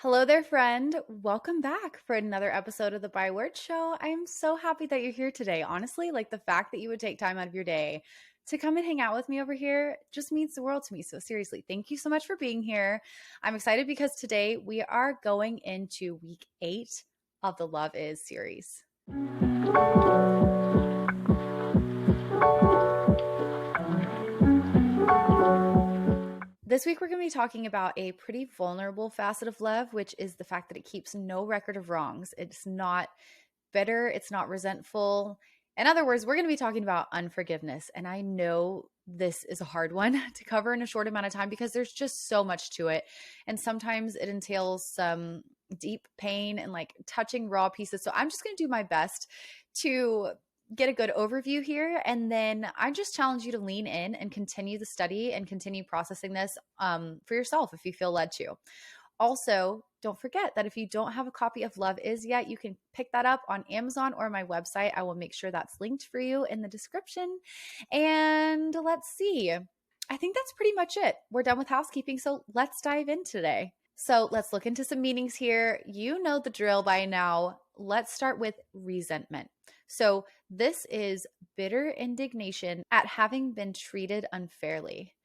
Hello there, friend. Welcome back for another episode of the By Word Show. I am so happy that you're here today. Honestly, like the fact that you would take time out of your day to come and hang out with me over here just means the world to me. So, seriously, thank you so much for being here. I'm excited because today we are going into week 8 of the Love Is series. This week, we're going to be talking about a pretty vulnerable facet of love, which is the fact that it keeps no record of wrongs. It's not bitter, it's not resentful. In other words, we're going to be talking about unforgiveness. And I know this is a hard one to cover in a short amount of time because there's just so much to it. And sometimes it entails some deep pain and like touching raw pieces. So I'm just going to do my best to get a good overview here. And then I just challenge you to lean in and continue the study and continue processing this for yourself if you feel led to. Also, don't forget that if you don't have a copy of Love Is yet, you can pick that up on Amazon or my website. I will make sure that's linked for you in the description. And let's see. I think that's pretty much it. We're done with housekeeping, so let's dive in today. So let's look into some meanings here. You know the drill by now. Let's start with resentment. So this is bitter indignation at having been treated unfairly.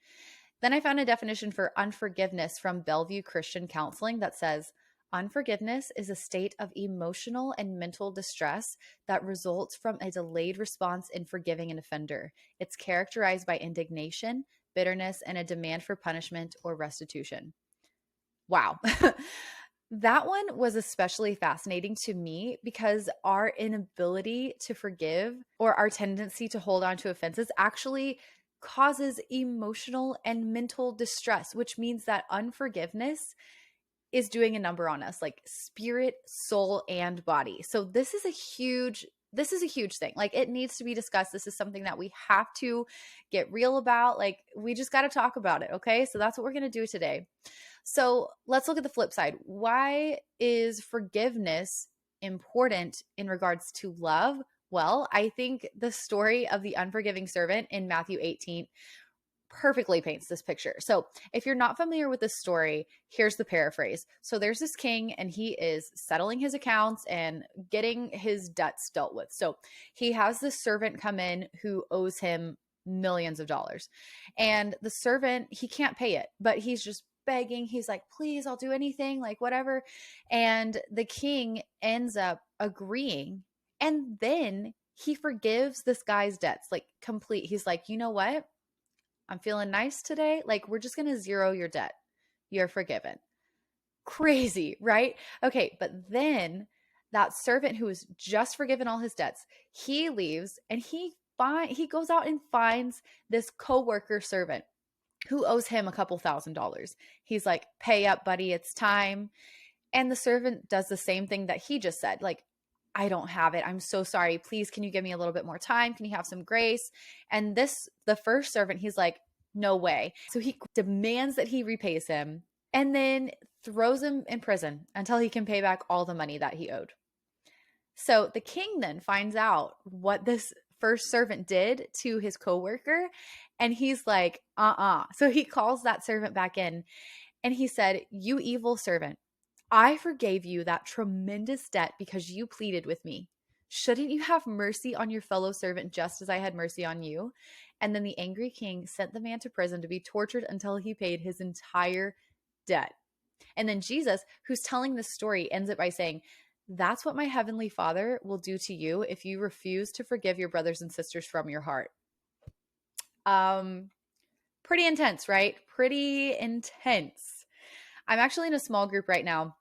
Then I found a definition for unforgiveness from Bellevue Christian Counseling that says, unforgiveness is a state of emotional and mental distress that results from a delayed response in forgiving an offender. It's characterized by indignation, bitterness, and a demand for punishment or restitution. Wow. That one was especially fascinating to me because our inability to forgive or our tendency to hold on to offenses actually causes emotional and mental distress, which means that unforgiveness is doing a number on us, like spirit, soul, and body. So this is a huge thing. Like it needs to be discussed. This is something that we have to get real about. Like we just got to talk about it. Okay. So that's what we're going to do today. So let's look at the flip side. Why is forgiveness important in regards to love? Well, I think the story of the unforgiving servant in Matthew 18 perfectly paints this picture. So if you're not familiar with this story, here's the paraphrase. So there's this king and he is settling his accounts and getting his debts dealt with. So he has this servant come in who owes him millions of dollars. And the servant, he can't pay it, but he's just begging. He's like, please, I'll do anything, like whatever. And the king ends up agreeing. And then he forgives this guy's debts, like complete. He's like, you know what? I'm feeling nice today. Like, we're just going to zero your debt. You're forgiven. Crazy, right? Okay. But then that servant who was just forgiven all his debts, he leaves and he goes out and finds this coworker servant who owes him a couple $1,000s. He's like, pay up, buddy. It's time. And the servant does the same thing that he just said. Like, I don't have it. I'm so sorry. Please, can you give me a little bit more time? Can you have some grace? And the first servant, he's like, no way. So he demands that he repays him and then throws him in prison until he can pay back all the money that he owed. So the king then finds out what this first servant did to his coworker. And he's like, So he calls that servant back in and he said, you evil servant, I forgave you that tremendous debt because you pleaded with me. Shouldn't you have mercy on your fellow servant just as I had mercy on you? And then the angry king sent the man to prison to be tortured until he paid his entire debt. And then Jesus, who's telling this story, ends it by saying, that's what my heavenly Father will do to you if you refuse to forgive your brothers and sisters from your heart. Pretty intense, right? Pretty intense. I'm actually in a small group right now.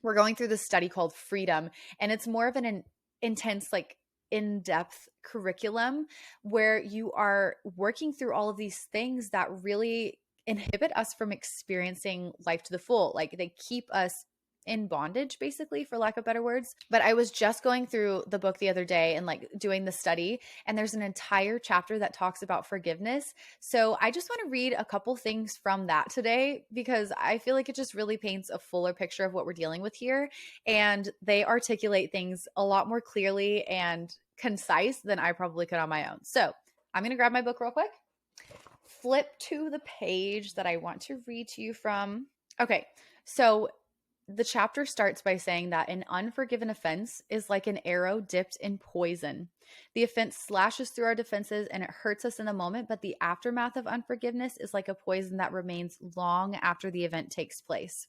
We're going through this study called Freedom, and it's more of an intense, like in-depth curriculum where you are working through all of these things that really inhibit us from experiencing life to the full. Like they keep us in bondage, basically, for lack of better words. But I was just going through the book the other day and like doing the study, and there's an entire chapter that talks about forgiveness. So I just want to read a couple things from that today because I feel like it just really paints a fuller picture of what we're dealing with here. And they articulate things a lot more clearly and concise than I probably could on my own. So I'm going to grab my book real quick, flip to the page that I want to read to you from. Okay. So The chapter starts by saying that an unforgiven offense is like an arrow dipped in poison. The offense slashes through our defenses and it hurts us in the moment, but the aftermath of unforgiveness is like a poison that remains long after the event takes place.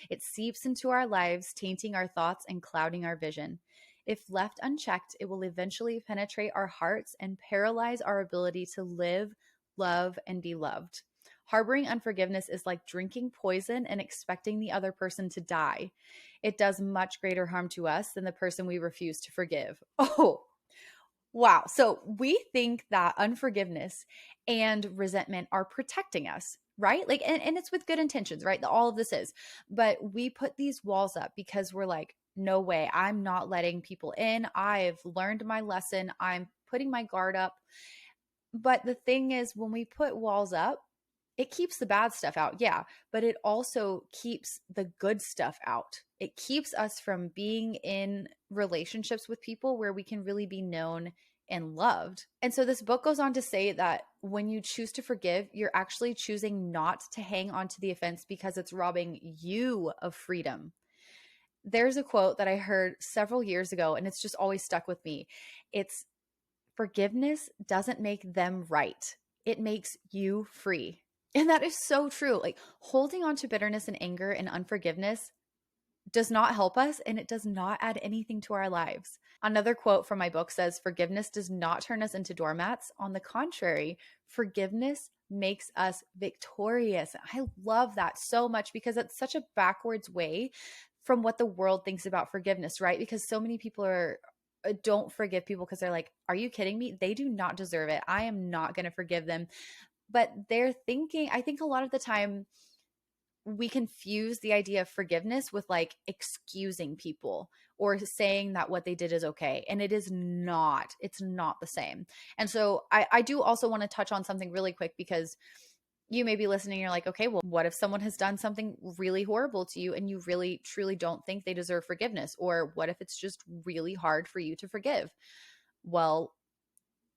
It seeps into our lives, tainting our thoughts and clouding our vision. If left unchecked, it will eventually penetrate our hearts and paralyze our ability to live, love, and be loved. Harboring unforgiveness is like drinking poison and expecting the other person to die. It does much greater harm to us than the person we refuse to forgive. Oh, wow. So we think that unforgiveness and resentment are protecting us, right? Like, and it's with good intentions, right? All of this is. But we put these walls up because we're like, no way, I'm not letting people in. I've learned my lesson. I'm putting my guard up. But the thing is, when we put walls up, it keeps the bad stuff out, yeah, but it also keeps the good stuff out. It keeps us from being in relationships with people where we can really be known and loved. And so this book goes on to say that when you choose to forgive, you're actually choosing not to hang on to the offense because it's robbing you of freedom. There's a quote that I heard several years ago, and it's just always stuck with me. It's forgiveness doesn't make them right, it makes you free. And that is so true. Like holding on to bitterness and anger and unforgiveness does not help us and it does not add anything to our lives. Another quote from my book says, forgiveness does not turn us into doormats. On the contrary, forgiveness makes us victorious. I love that so much because it's such a backwards way from what the world thinks about forgiveness, right? Because so many people don't forgive people because they're like, are you kidding me? They do not deserve it. I am not going to forgive them. But they're thinking, I think a lot of the time we confuse the idea of forgiveness with like excusing people or saying that what they did is okay. And it's not the same. And so I do also want to touch on something really quick because you may be listening and you're like, okay, well, what if someone has done something really horrible to you and you really truly don't think they deserve forgiveness? Or what if it's just really hard for you to forgive? Well,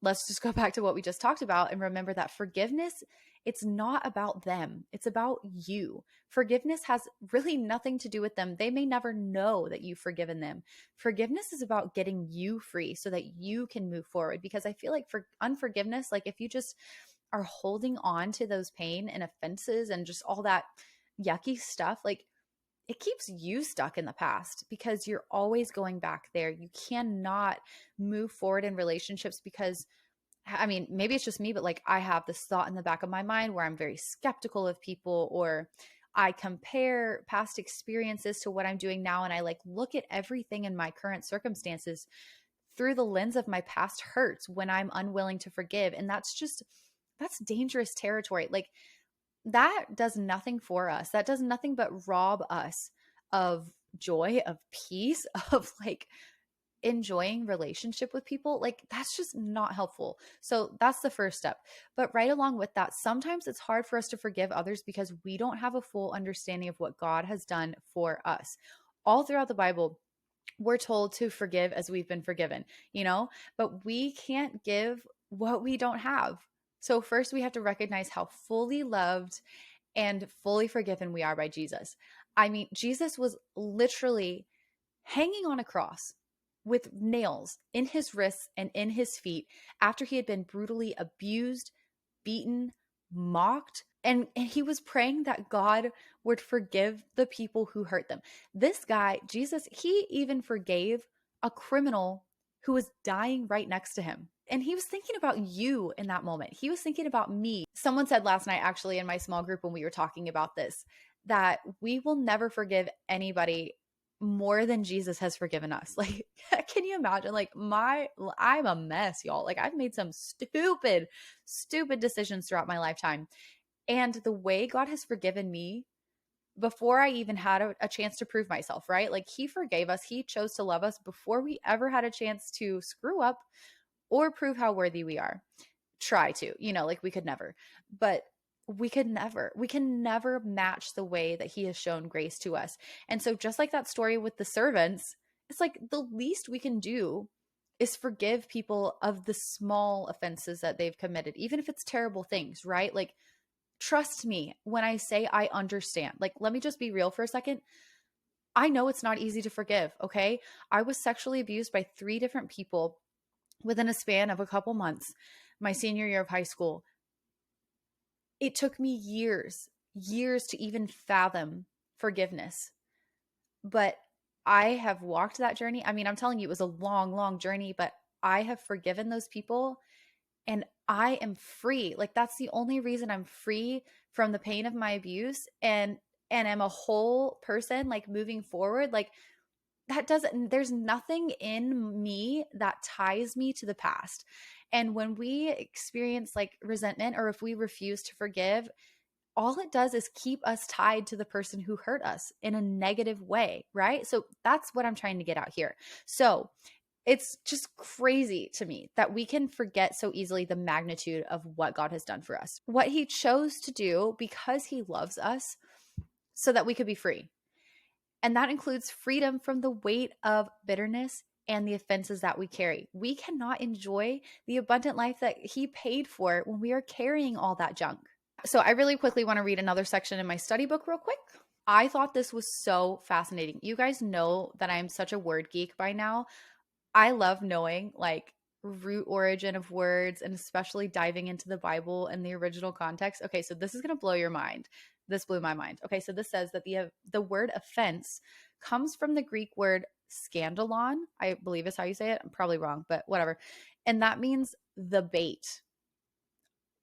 let's just go back to what we just talked about and remember that forgiveness, it's not about them. It's about you. Forgiveness has really nothing to do with them. They may never know that you've forgiven them. Forgiveness is about getting you free so that you can move forward. Because I feel like for unforgiveness, like if you just are holding on to those pain and offenses and just all that yucky stuff, like it keeps you stuck in the past because you're always going back there. You cannot move forward in relationships because, I mean, maybe it's just me, but like I have this thought in the back of my mind where I'm very skeptical of people, or I compare past experiences to what I'm doing now. And I like look at everything in my current circumstances through the lens of my past hurts when I'm unwilling to forgive. And that's dangerous territory. Like that does nothing for us. That does nothing but rob us of joy, of peace, of like enjoying relationship with people. Like that's just not helpful. So that's the first step. But right along with that, sometimes it's hard for us to forgive others because we don't have a full understanding of what God has done for us. All throughout the Bible, we're told to forgive as we've been forgiven, but we can't give what we don't have. So first we have to recognize how fully loved and fully forgiven we are by Jesus. I mean, Jesus was literally hanging on a cross with nails in his wrists and in his feet after he had been brutally abused, beaten, mocked, and he was praying that God would forgive the people who hurt them. This guy, Jesus, he even forgave a criminal who was dying right next to him. And he was thinking about you in that moment. He was thinking about me. Someone said last night, actually, in my small group when we were talking about this, that we will never forgive anybody more than Jesus has forgiven us. Like, can you imagine? Like, I'm a mess, y'all. Like, I've made some stupid decisions throughout my lifetime. And the way God has forgiven me before I even had a chance to prove myself, right? Like, he forgave us. He chose to love us before we ever had a chance to screw up or prove how worthy we are. Try to, like we could never. But we can never match the way that he has shown grace to us. And so just like that story with the servants, it's like the least we can do is forgive people of the small offenses that they've committed, even if it's terrible things, right? Like, trust me when I say I understand. Like, let me just be real for a second. I know it's not easy to forgive, okay? I was sexually abused by 3 different people within a span of a couple months, my senior year of high school. It took me years to even fathom forgiveness. But I have walked that journey. I mean, I'm telling you, it was a long journey, but I have forgiven those people and I am free. Like that's the only reason I'm free from the pain of my abuse and am a whole person like moving forward. Like that doesn't, there's nothing in me that ties me to the past. And when we experience like resentment or if we refuse to forgive, all it does is keep us tied to the person who hurt us in a negative way, right? So that's what I'm trying to get out here. So it's just crazy to me that we can forget so easily the magnitude of what God has done for us, what he chose to do because he loves us so that we could be free. And that includes freedom from the weight of bitterness and the offenses that we carry. We cannot enjoy the abundant life that he paid for when we are carrying all that junk. So I really quickly want to read another section in my study book real quick. I thought this was so fascinating. You guys know that I'm such a word geek by now. I love knowing like root origin of words and especially diving into the Bible and the original context. Okay, so this is going to blow your mind. This blew my mind. Okay, so this says that the word offense comes from the Greek word scandalon. I believe is how you say it. I'm probably wrong, but whatever. And that means the bait.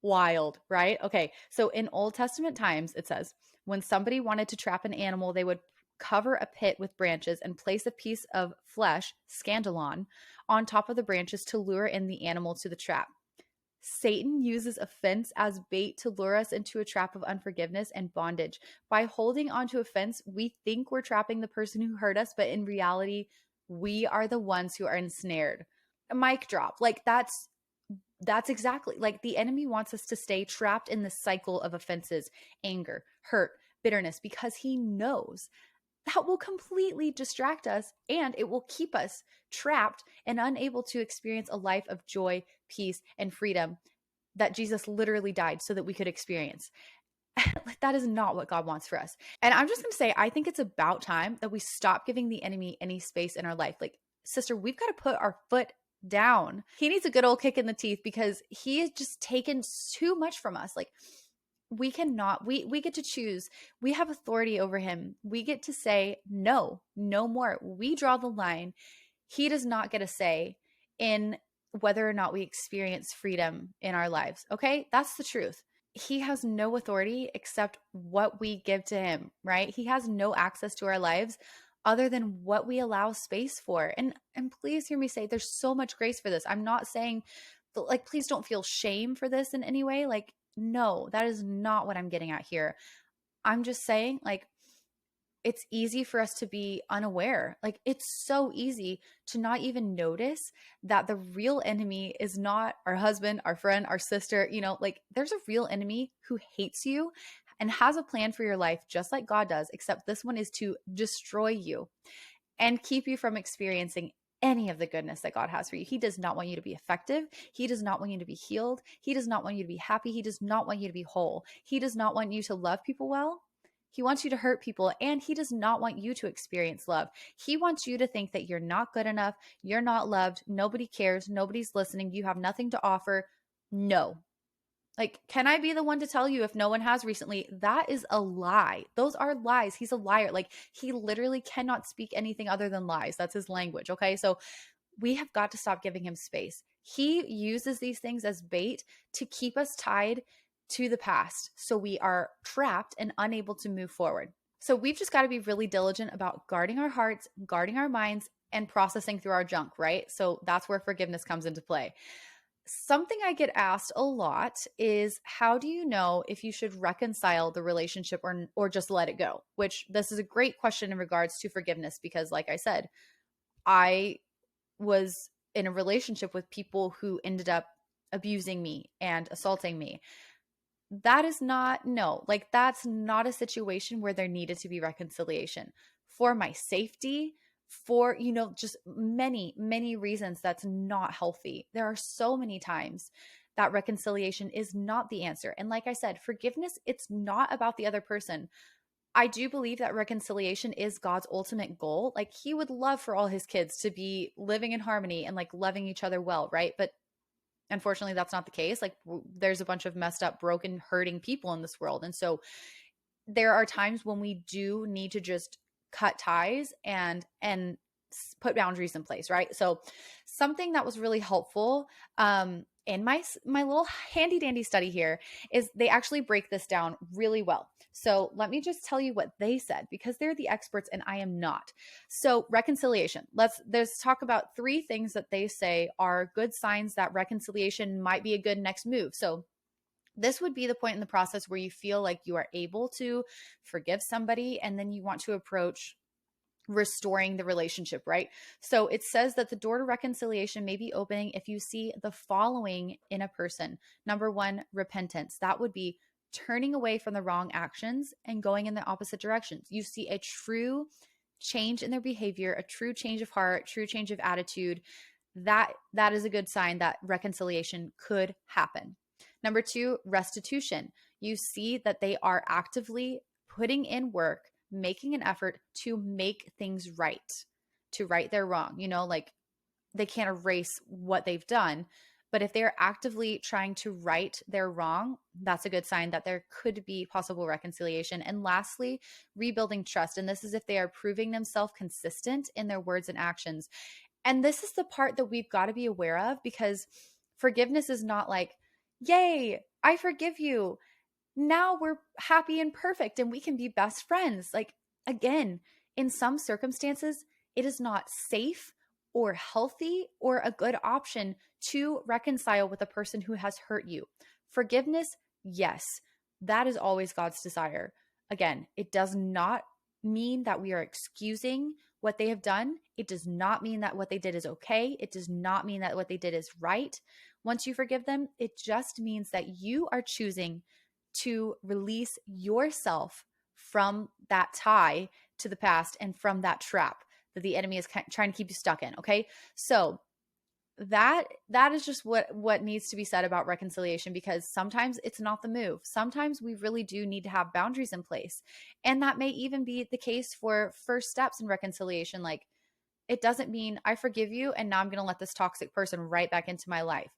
Wild, right? Okay, so in Old Testament times, it says when somebody wanted to trap an animal, they would cover a pit with branches and place a piece of flesh, scandalon, on top of the branches to lure in the animal to the trap. Satan uses offense as bait to lure us into a trap of unforgiveness and bondage. By holding onto offense, we think we're trapping the person who hurt us, but in reality, we are the ones who are ensnared. A mic drop. Like that's exactly like the enemy wants us to stay trapped in the cycle of offenses, anger, hurt, bitterness, because he knows that will completely distract us and it will keep us trapped and unable to experience a life of joy, peace, and freedom that Jesus literally died so that we could experience. That is not what God wants for us. And I'm just going to say, I think it's about time that we stop giving the enemy any space in our life. Like, sister, we've got to put our foot down. He needs a good old kick in the teeth because he has just taken too much from us. Like, we cannot, we get to choose. We have authority over him. We get to say, no, no more. We draw the line. He does not get a say in whether or not we experience freedom in our lives. Okay. That's the truth. He has no authority except what we give to him, right? He has no access to our lives other than what we allow space for. And please hear me say there's so much grace for this. I'm not saying like please don't feel shame for this in any way. Like no, that is not what I'm getting at here. I'm just saying like it's easy for us to be unaware. Like it's so easy to not even notice that the real enemy is not our husband, our friend, our sister. You know, like there's a real enemy who hates you and has a plan for your life just like God does, except this one is to destroy you and keep you from experiencing any of the goodness that God has for you. He does not want you to be effective. He does not want you to be healed. He does not want you to be happy. He does not want you to be whole. He does not want you to love people well. He wants you to hurt people, and he does not want you to experience love. He wants you to think that you're not good enough, you're not loved, nobody cares, nobody's listening, you have nothing to offer. No. Like, can I be the one to tell you if no one has recently? That is a lie. Those are lies. He's a liar. Like, he literally cannot speak anything other than lies. That's his language, okay? So we have got to stop giving him space. He uses these things as bait to keep us tied to the past. So we are trapped and unable to move forward. So we've just got to be really diligent about guarding our hearts, guarding our minds, and processing through our junk, right? So that's where forgiveness comes into play. Something I get asked a lot is how do you know if you should reconcile the relationship or just let it go? Which this is a great question in regards to forgiveness because like I said, I was in a relationship with people who ended up abusing me and assaulting me. That is not, no, like that's not a situation where there needed to be reconciliation. For my safety, for, you know, just many reasons that's not healthy. There are so many times that reconciliation is not the answer. And like I said, forgiveness, it's not about the other person. I do believe that reconciliation is God's ultimate goal. Like he would love for all his kids to be living in harmony and like loving each other well, right? But unfortunately, that's not the case. Like there's a bunch of messed up, broken, hurting people in this world. And so there are times when we do need to just cut ties and put boundaries in place, right? So something that was really helpful in my little handy dandy study here is they actually break this down really well. So let me just tell you what they said because they're the experts and I am not. So reconciliation. Let's talk about three things that they say are good signs that reconciliation might be a good next move. So this would be the point in the process where you feel like you are able to forgive somebody and then you want to approach restoring the relationship, right? So it says that the door to reconciliation may be opening if you see the following in a person. Number one, repentance. That would be turning away from the wrong actions and going in the opposite directions. You see a true change in their behavior, a true change of heart, true change of attitude. That is a good sign that reconciliation could happen. Number two, restitution. You see that they are actively putting in work, making an effort to make things right, to right their wrong. You know, like they can't erase what they've done, but if they're actively trying to right their wrong, that's a good sign that there could be possible reconciliation. And lastly, rebuilding trust. And this is if they are proving themselves consistent in their words and actions. And this is the part that we've got to be aware of because forgiveness is not like, yay, I forgive you. Now we're happy and perfect and we can be best friends. Like, again, in some circumstances, it is not safe or healthy or a good option to reconcile with a person who has hurt you. Forgiveness, yes, that is always God's desire. Again, it does not mean that we are excusing what they have done. It does not mean that what they did is okay. It does not mean that what they did is right. Once you forgive them, it just means that you are choosing to release yourself from that tie to the past and from that trap that the enemy is trying to keep you stuck in. Okay. So that is just what needs to be said about reconciliation, because sometimes it's not the move. Sometimes we really do need to have boundaries in place. And that may even be the case for first steps in reconciliation. Like it doesn't mean I forgive you and now I'm going to let this toxic person right back into my life.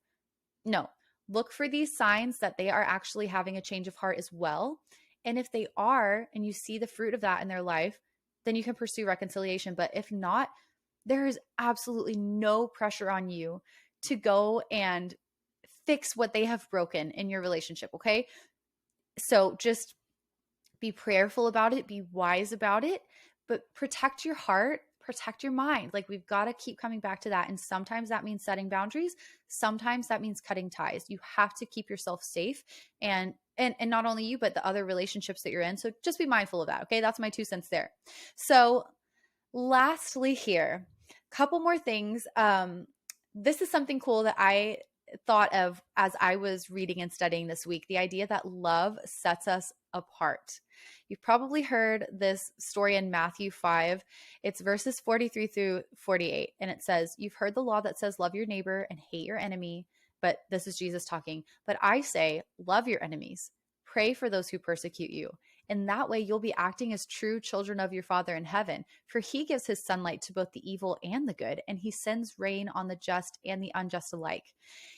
No, look for these signs that they are actually having a change of heart as well. And if they are, and you see the fruit of that in their life, then you can pursue reconciliation. But if not, there is absolutely no pressure on you to go and fix what they have broken in your relationship. Okay. So just be prayerful about it, be wise about it, but protect your heart, protect your mind. Like we've got to keep coming back to that. And sometimes that means setting boundaries. Sometimes that means cutting ties. You have to keep yourself safe and not only you, but the other relationships that you're in. So just be mindful of that. Okay. That's my 2 cents there. So lastly here, couple more things. This is something cool that I thought of as I was reading and studying this week, the idea that love sets us apart. You've probably heard this story in Matthew 5. It's verses 43 through 48. And it says, you've heard the law that says, love your neighbor and hate your enemy. But this is Jesus talking. But I say, love your enemies. Pray for those who persecute you. In that way, you'll be acting as true children of your Father in heaven, for he gives his sunlight to both the evil and the good, and he sends rain on the just and the unjust alike.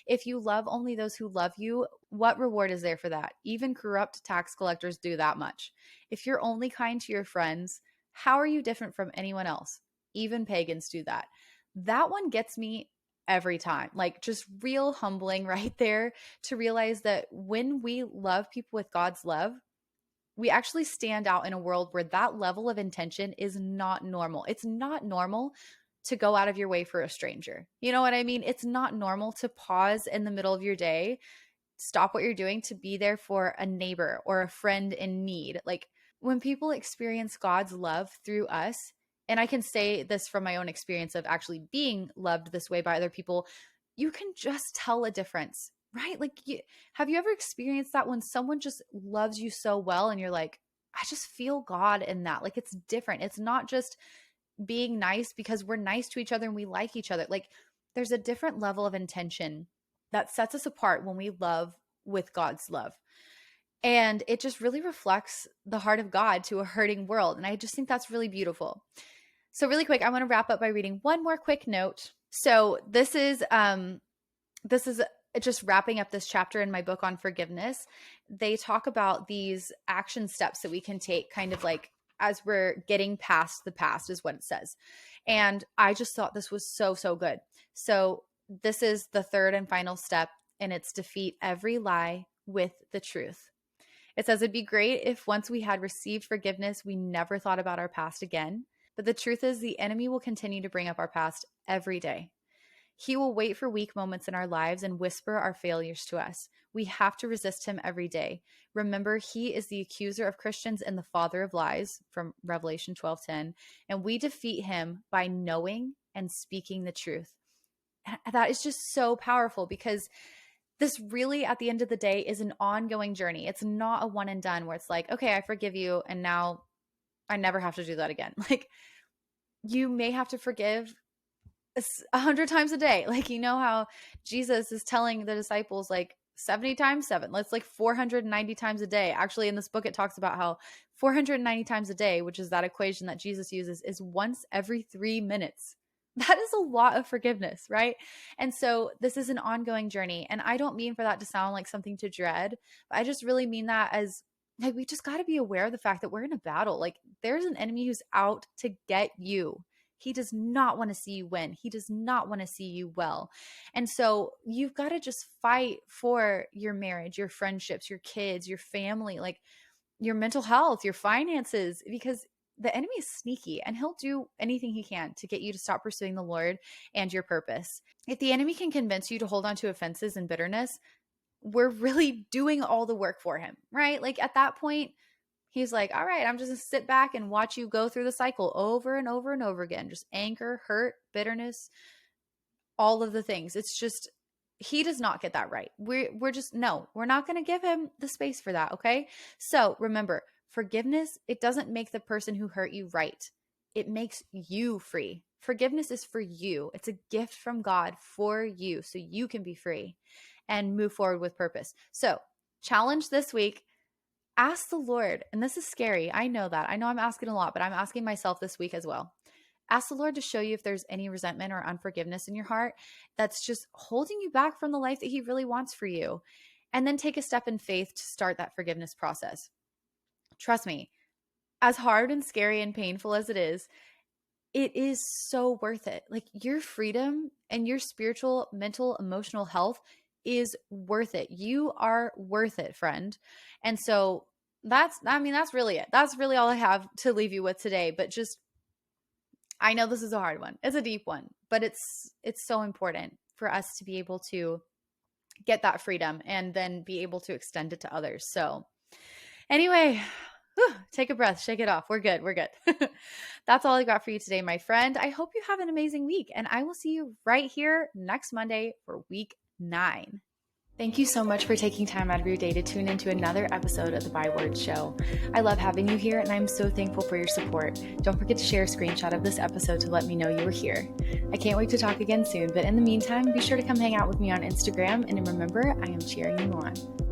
If you love only those who love you, what reward is there for that? Even corrupt tax collectors do that much. If you're only kind to your friends, how are you different from anyone else? Even pagans do that. That one gets me every time. Like just real humbling right there to realize that when we love people with God's love, we actually stand out in a world where that level of intention is not normal. It's not normal to go out of your way for a stranger. You know what I mean? It's not normal to pause in the middle of your day, stop what you're doing to be there for a neighbor or a friend in need. Like when people experience God's love through us, and I can say this from my own experience of actually being loved this way by other people, you can just tell a difference. Right? Like, have you ever experienced that when someone just loves you so well and you're like, I just feel God in that. Like, it's different. It's not just being nice because we're nice to each other and we like each other. Like, there's a different level of intention that sets us apart when we love with God's love. And it just really reflects the heart of God to a hurting world. And I just think that's really beautiful. So really quick, I want to wrap up by reading one more quick note. So this is just wrapping up this chapter in my book on forgiveness. They talk about these action steps that we can take kind of like as we're getting past the past is what it says. And I just thought this was so, so good. So this is the third and final step, and it's defeat every lie with the truth. It says it'd be great if once we had received forgiveness, we never thought about our past again. But the truth is the enemy will continue to bring up our past every day. He will wait for weak moments in our lives and whisper our failures to us. We have to resist him every day. Remember, he is the accuser of Christians and the father of lies from Revelation 12:10, and we defeat him by knowing and speaking the truth. That is just so powerful because this really, at the end of the day, is an ongoing journey. It's not a one and done where it's like, okay, I forgive you, and now I never have to do that again. Like, you may have to forgive 100 times a day. Like, you know how Jesus is telling the disciples like 70 times 7. That's like 490 times a day. Actually, in this book, it talks about how 490 times a day, which is that equation that Jesus uses, is once every 3 minutes. That is a lot of forgiveness, right? And so this is an ongoing journey. And I don't mean for that to sound like something to dread, but I just really mean that as like, we just got to be aware of the fact that we're in a battle. Like, there's an enemy who's out to get you. He does not want to see you win. He does not want to see you well. And so you've got to just fight for your marriage, your friendships, your kids, your family, like your mental health, your finances, because the enemy is sneaky and he'll do anything he can to get you to stop pursuing the Lord and your purpose. If the enemy can convince you to hold on to offenses and bitterness, we're really doing all the work for him, right? Like at that point, he's like, all right, I'm just going to sit back and watch you go through the cycle over and over and over again. Just anger, hurt, bitterness, all of the things. It's just, he does not get that right. We're not going to give him the space for that. Okay. So remember, forgiveness, it doesn't make the person who hurt you right. It makes you free. Forgiveness is for you. It's a gift from God for you so you can be free and move forward with purpose. So challenge this week, ask the Lord, and this is scary. I know that. I know I'm asking a lot, but I'm asking myself this week as well. Ask the Lord to show you if there's any resentment or unforgiveness in your heart that's just holding you back from the life that he really wants for you. And then take a step in faith to start that forgiveness process. Trust me, as hard and scary and painful as it is so worth it. Like your freedom and your spiritual, mental, emotional health is worth it. You are worth it, friend. And so that's really it. That's really all I have to leave you with today. But just, I know this is a hard one. It's a deep one, but it's so important for us to be able to get that freedom and then be able to extend it to others. So anyway, take a breath, shake it off. We're good. That's all I got for you today, my friend. I hope you have an amazing week, and I will see you right here next Monday for week 9. Thank you so much for taking time out of your day to tune into another episode of the By Word Show. I love having you here, and I'm so thankful for your support. Don't forget to share a screenshot of this episode to let me know you were here. I can't wait to talk again soon, but in the meantime, be sure to come hang out with me on Instagram, and remember, I am cheering you on.